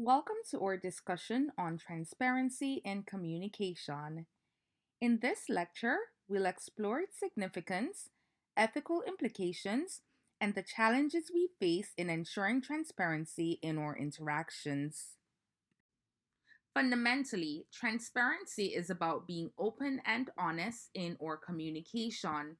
Welcome to our discussion on transparency in communication. In this lecture, we'll explore its significance, ethical implications, and the challenges we face in ensuring transparency in our interactions. Fundamentally, transparency is about being open and honest in our communication.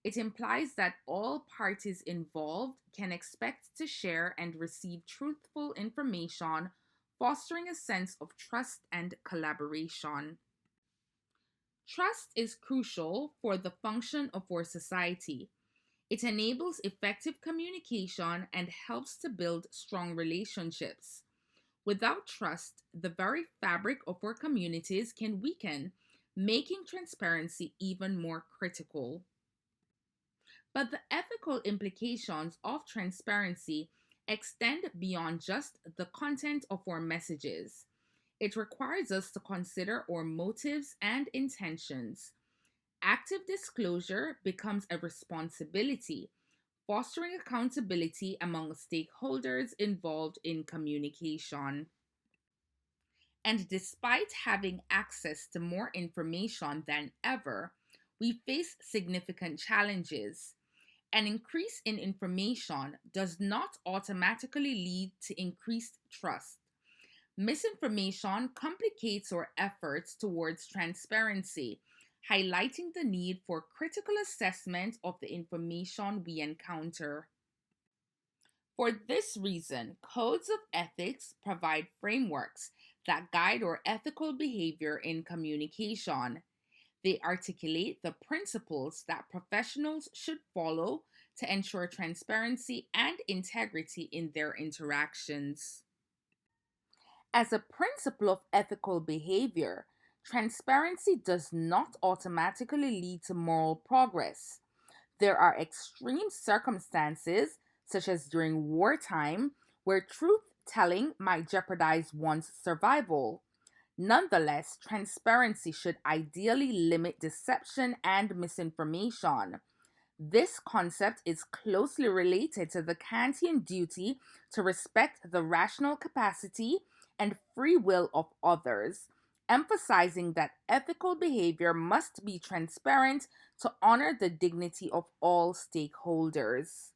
It implies that all parties involved can expect to share and receive truthful information, fostering a sense of trust and collaboration. Trust is crucial for the function of our society. It enables effective communication and helps to build strong relationships. Without trust, the very fabric of our communities can weaken, making transparency even more critical. But the ethical implications of transparency extend beyond just the content of our messages. It requires us to consider our motives and intentions. Active disclosure becomes a responsibility, fostering accountability among stakeholders involved in communication. And despite having access to more information than ever, we face significant challenges. An increase in information does not automatically lead to increased trust. Misinformation complicates our efforts towards transparency, highlighting the need for critical assessment of the information we encounter. For this reason, codes of ethics provide frameworks that guide our ethical behavior in communication. They articulate the principles that professionals should follow to ensure transparency and integrity in their interactions. As a principle of ethical behavior, transparency does not automatically lead to moral progress. There are extreme circumstances, such as during wartime, where truth telling might jeopardize one's survival. Nonetheless, transparency should ideally limit deception and misinformation. This concept is closely related to the Kantian duty to respect the rational capacity and free will of others, emphasizing that ethical behavior must be transparent to honor the dignity of all stakeholders.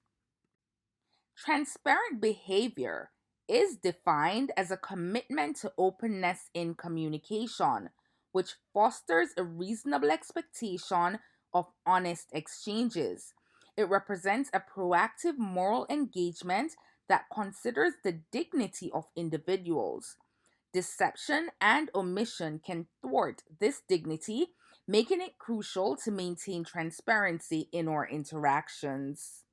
Transparent behavior is defined as a commitment to openness in communication, which fosters a reasonable expectation of honest exchanges. It represents a proactive moral engagement that considers the dignity of individuals. Deception and omission can thwart this dignity, making it crucial to maintain transparency in our interactions.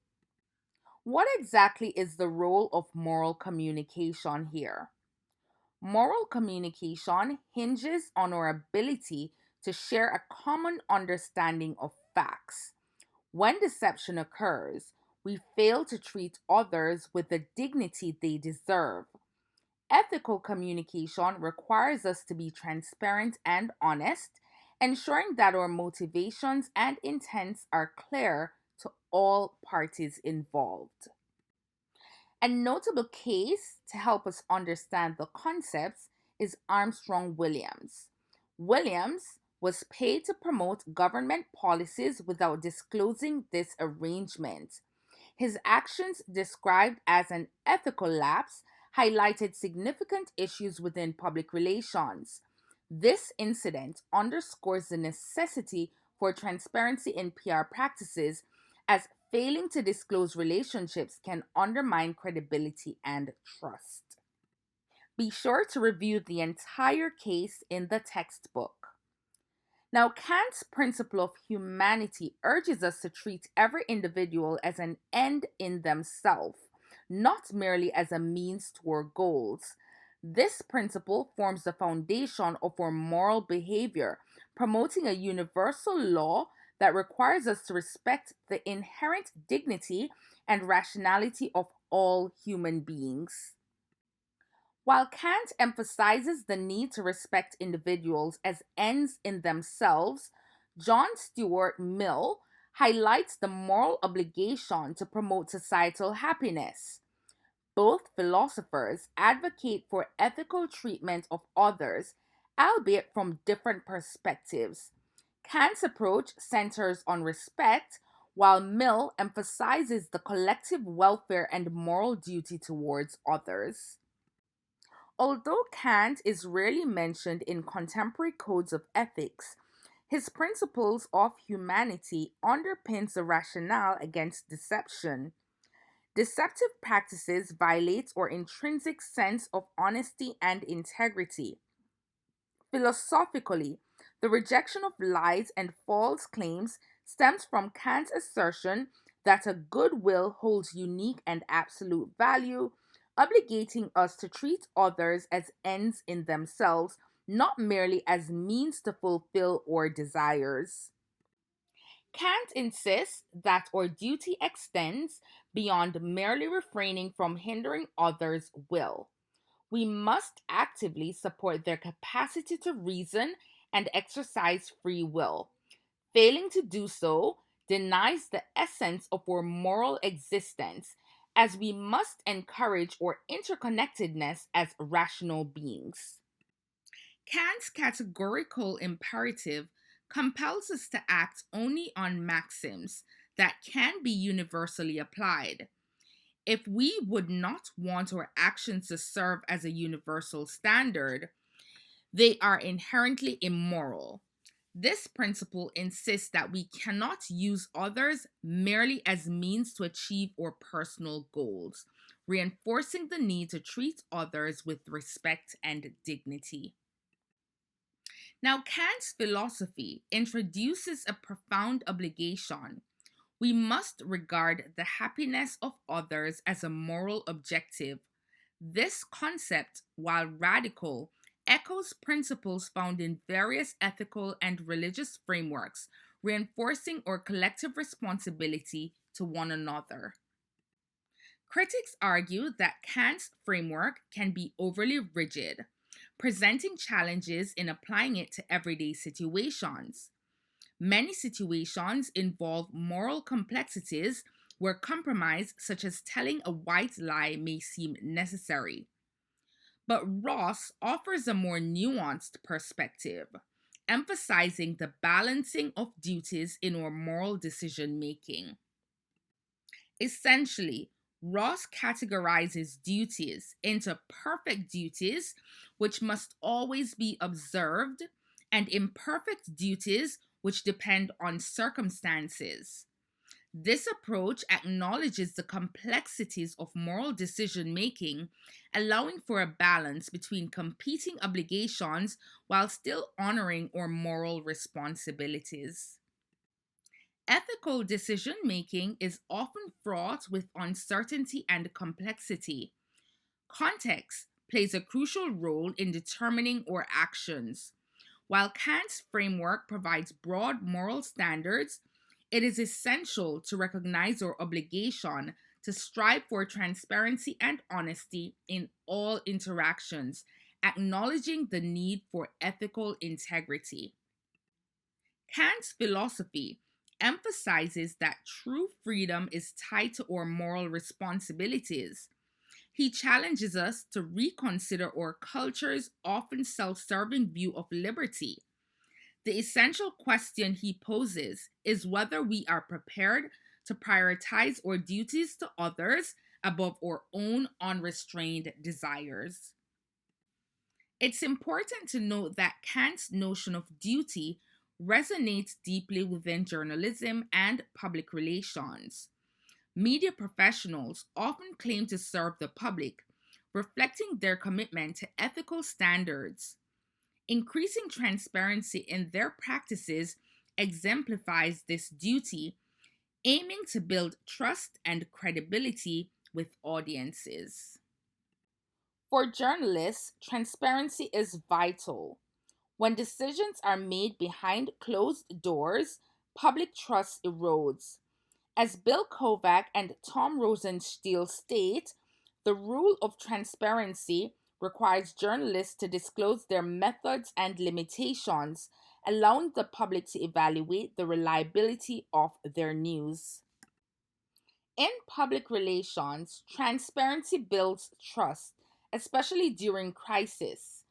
What exactly is the role of moral communication here? Moral communication hinges on our ability to share a common understanding of facts. When deception occurs, we fail to treat others with the dignity they deserve. Ethical communication requires us to be transparent and honest, ensuring that our motivations and intents are clear to all parties involved. A notable case to help us understand the concepts is Armstrong Williams. Williams was paid to promote government policies without disclosing this arrangement. His actions, described as an ethical lapse, highlighted significant issues within public relations. This incident underscores the necessity for transparency in PR practices, as failing to disclose relationships can undermine credibility and trust. Be sure to review the entire case in the textbook. Now, Kant's principle of humanity urges us to treat every individual as an end in themselves, not merely as a means to our goals. This principle forms the foundation of our moral behavior, promoting a universal law that requires us to respect the inherent dignity and rationality of all human beings. While Kant emphasizes the need to respect individuals as ends in themselves, John Stuart Mill highlights the moral obligation to promote societal happiness. Both philosophers advocate for ethical treatment of others, albeit from different perspectives. Kant's approach centers on respect, while Mill emphasizes the collective welfare and moral duty towards others. Although Kant is rarely mentioned in contemporary codes of ethics, his principles of humanity underpins the rationale against deception. Deceptive practices violate our intrinsic sense of honesty and integrity. Philosophically, the rejection of lies and false claims stems from Kant's assertion that a good will holds unique and absolute value, obligating us to treat others as ends in themselves, not merely as means to fulfill our desires. Kant insists that our duty extends beyond merely refraining from hindering others' will. We must actively support their capacity to reason and exercise free will. Failing to do so denies the essence of our moral existence, as we must encourage our interconnectedness as rational beings. Kant's categorical imperative compels us to act only on maxims that can be universally applied. If we would not want our actions to serve as a universal standard, they are inherently immoral. This principle insists that we cannot use others merely as means to achieve our personal goals, reinforcing the need to treat others with respect and dignity. Now, Kant's philosophy introduces a profound obligation. We must regard the happiness of others as a moral objective. This concept, while radical, echoes principles found in various ethical and religious frameworks, reinforcing our collective responsibility to one another. Critics argue that Kant's framework can be overly rigid, presenting challenges in applying it to everyday situations. Many situations involve moral complexities where compromise, such as telling a white lie, may seem necessary. But Ross offers a more nuanced perspective, emphasizing the balancing of duties in our moral decision making. Essentially, Ross categorizes duties into perfect duties, which must always be observed, and imperfect duties, which depend on circumstances. This approach acknowledges the complexities of moral decision making, allowing for a balance between competing obligations while still honoring our moral responsibilities. Ethical decision making is often fraught with uncertainty and complexity. Context plays a crucial role in determining our actions. While Kant's framework provides broad moral standards, it is essential to recognize our obligation to strive for transparency and honesty in all interactions, acknowledging the need for ethical integrity. Kant's philosophy emphasizes that true freedom is tied to our moral responsibilities. He challenges us to reconsider our culture's often self serving view of liberty. The essential question he poses is whether we are prepared to prioritize our duties to others above our own unrestrained desires. It's important to note that Kant's notion of duty resonates deeply within journalism and public relations. Media professionals often claim to serve the public, reflecting their commitment to ethical standards. Increasing transparency in their practices exemplifies this duty, aiming to build trust and credibility with audiences. For journalists, transparency is vital. When decisions are made behind closed doors, public trust erodes. As Bill Kovac and Tom Rosenstiel state, the rule of transparency requires journalists to disclose their methods and limitations, allowing the public to evaluate the reliability of their news. In public relations, transparency builds trust, especially during crisis.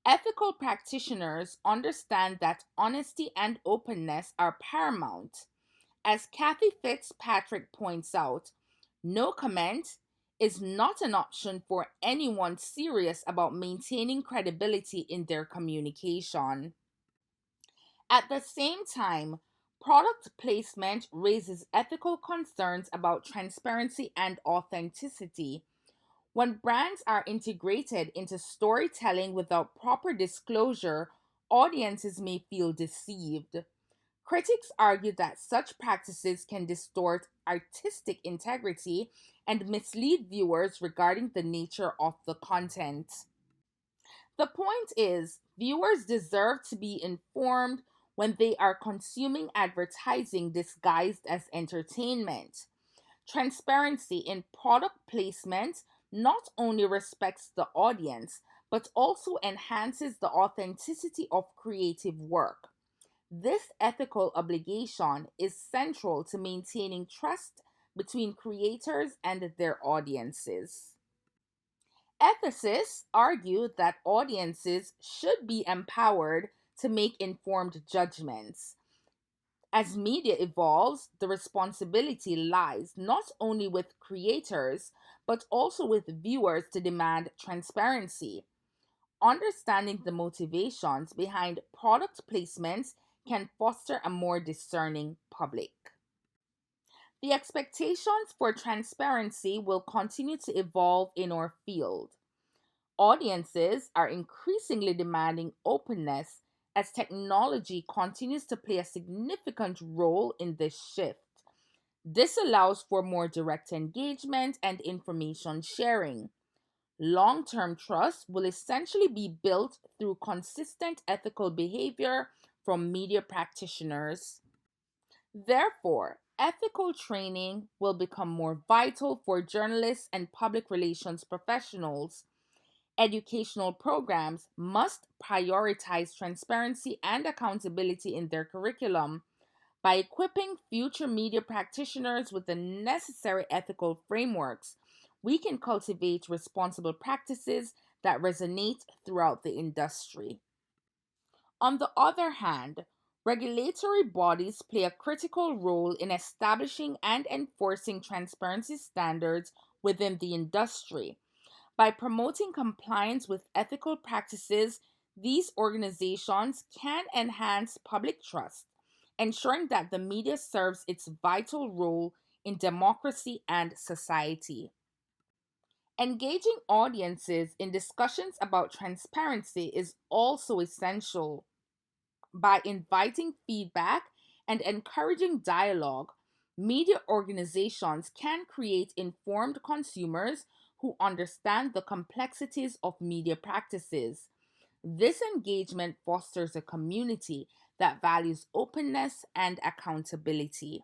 Ethical practitioners understand that honesty and openness are paramount. As Kathy Fitzpatrick points out, no comment is not an option for anyone serious about maintaining credibility in their communication. At the same time, product placement raises ethical concerns about transparency and authenticity. When brands are integrated into storytelling without proper disclosure, audiences may feel deceived. Critics argue that such practices can distort artistic integrity and mislead viewers regarding the nature of the content. The point is, viewers deserve to be informed when they are consuming advertising disguised as entertainment. Transparency in product placement not only respects the audience, but also enhances the authenticity of creative work. This ethical obligation is central to maintaining trust between creators and their audiences. Ethicists argue that audiences should be empowered to make informed judgments. As media evolves, the responsibility lies not only with creators, but also with viewers to demand transparency. Understanding the motivations behind product placements can foster a more discerning public. The expectations for transparency will continue to evolve in our field. Audiences are increasingly demanding openness as technology continues to play a significant role in this shift. This allows for more direct engagement and information sharing. Long term trust will essentially be built through consistent ethical behavior from media practitioners. Therefore, ethical training will become more vital for journalists and public relations professionals. Educational programs must prioritize transparency and accountability in their curriculum. By equipping future media practitioners with the necessary ethical frameworks, we can cultivate responsible practices that resonate throughout the industry. On the other hand, regulatory bodies play a critical role in establishing and enforcing transparency standards within the industry. By promoting compliance with ethical practices, these organizations can enhance public trust, ensuring that the media serves its vital role in democracy and society. Engaging audiences in discussions about transparency is also essential. By inviting feedback and encouraging dialogue, media organizations can create informed consumers who understand the complexities of media practices. This engagement fosters a community that values openness and accountability.